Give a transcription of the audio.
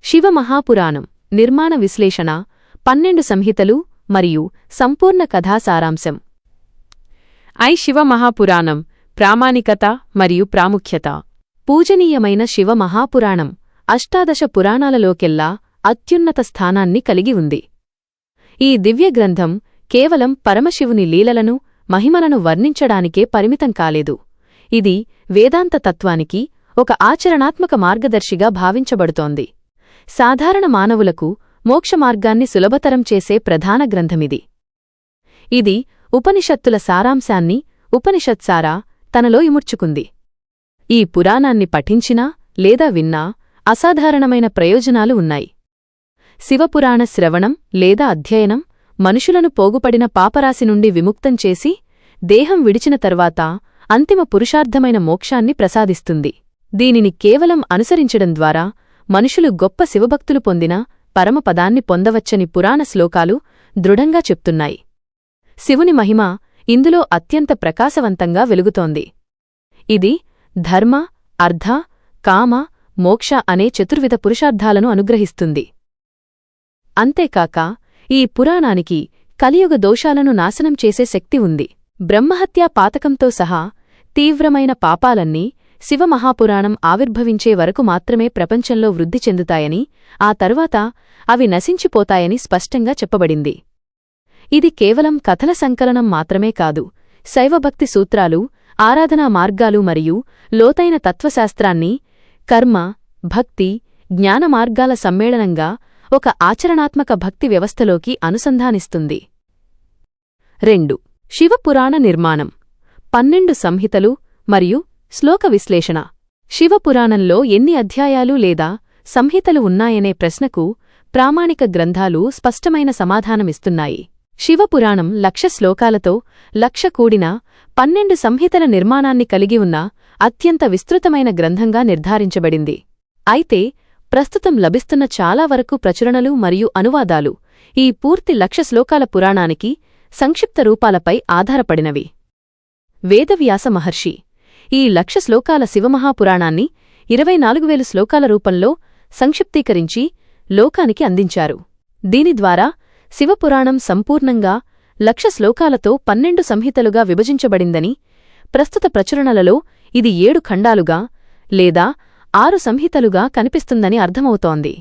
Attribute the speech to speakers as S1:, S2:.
S1: శివమహాపురాణం నిర్మాణ విశ్లేషణ 12 సంహితలు మరియు సంపూర్ణ కథా సారాంశం. శివమహాపురాణం ప్రామాణికత మరియు ప్రాముఖ్యత. పూజనీయమైన శివమహాపురాణం అష్టాదశ పురాణాలలోకెల్లా అత్యున్నత స్థానాన్ని కలిగి ఉంది. ఈ దివ్యగ్రంథం కేవలం పరమశివుని లీలలను మహిమలను వర్ణించడానికే పరిమితం కాలేదు. ఇది వేదాంత తత్వానికి ఒక ఆచరణాత్మక మార్గదర్శిగా భావించబడుతోంది. సాధారణ మానవులకు మోక్షమార్గాన్ని సులభతరం చేసే ప్రధాన గ్రంథమిది. ఇది ఉపనిషత్తుల సారాంశాన్ని ఉపనిషత్సారా తనలో ఇముడ్చుకుంది. ఈ పురాణాన్ని పఠించినా లేదా విన్నా అసాధారణమైన ప్రయోజనాలు ఉన్నాయి. శివపురాణ శ్రవణం లేదా అధ్యయనం మనుషులను పోగుపడిన పాపరాశి నుండి విముక్తం చేసి దేహం విడిచిన తర్వాత అంతిమ పురుషార్థమైన మోక్షాన్ని ప్రసాదిస్తుంది. దీనిని కేవలం అనుసరించడం ద్వారా మనుషులు గొప్ప శివభక్తులు పొందిన పరమపదాన్ని పొందవచ్చని పురాణ శ్లోకాలు దృఢంగా చెప్తున్నాయి. శివుని మహిమ ఇందులో అత్యంత ప్రకాశవంతంగా వెలుగుతోంది. ఇది ధర్మ, అర్థ, కామ, మోక్ష అనే చతుర్విధ పురుషార్థాలను అనుగ్రహిస్తుంది. అంతేకాక ఈ పురాణానికి కలియుగ దోషాలను నాశనం చేసే శక్తి ఉంది. బ్రహ్మహత్యా పాతకంతో సహా తీవ్రమైన పాపాలన్నీ శివమహాపురాణం ఆవిర్భవించే వరకు మాత్రమే ప్రపంచంలో వృద్ధి చెందుతాయని, ఆ తరువాత అవి నశించిపోతాయని స్పష్టంగా చెప్పబడింది. ఇది కేవలం కథల సంకలనం మాత్రమే కాదు, శైవభక్తి సూత్రాలు, ఆరాధనా మార్గాలు మరియు లోతైన తత్వశాస్త్రాన్ని కర్మ, భక్తి, జ్ఞాన మార్గాల సమ్మేళనంగా ఒక ఆచరణాత్మక భక్తి వ్యవస్థలోకి అనుసంధానిస్తుంది. 2. శివపురాణ నిర్మాణం 12 సంహితలు మరియు శ్లోక విశ్లేషణ. శివపురాణంలో ఎన్ని అధ్యాయాలు లేదా సంహితలు ఉన్నాయనే ప్రశ్నకు ప్రామాణిక గ్రంథాలు స్పష్టమైన సమాధానమిస్తున్నాయి. శివపురాణం 1,00,000 శ్లోకాలతో 1,00,000 కూడిన 12 సంహితల నిర్మాణాన్ని కలిగి ఉన్న అత్యంత విస్తృతమైన గ్రంథంగా నిర్ధారించబడింది. అయితే ప్రస్తుతం లభిస్తున్న చాలా వరకు ప్రచురణలు మరియు అనువాదాలు ఈ పూర్తి 1,00,000 శ్లోకాల పురాణానికి సంక్షిప్త రూపాలపై ఆధారపడినవి. వేదవ్యాస మహర్షి ఈ 1,00,000 శ్లోకాల శివమహాపురాణాన్ని 24,000 శ్లోకాల రూపంలో సంక్షిప్తీకరించి లోకానికి అందించారు. దీని ద్వారా శివపురాణం సంపూర్ణంగా 1,00,000 శ్లోకాలతో 12 సంహితలుగా విభజించబడిందని, ప్రస్తుత ప్రచురణలలో ఇది 7 ఖండాలుగా లేదా 6 సంహితలుగా కనిపిస్తుందని అర్థమవుతోంది.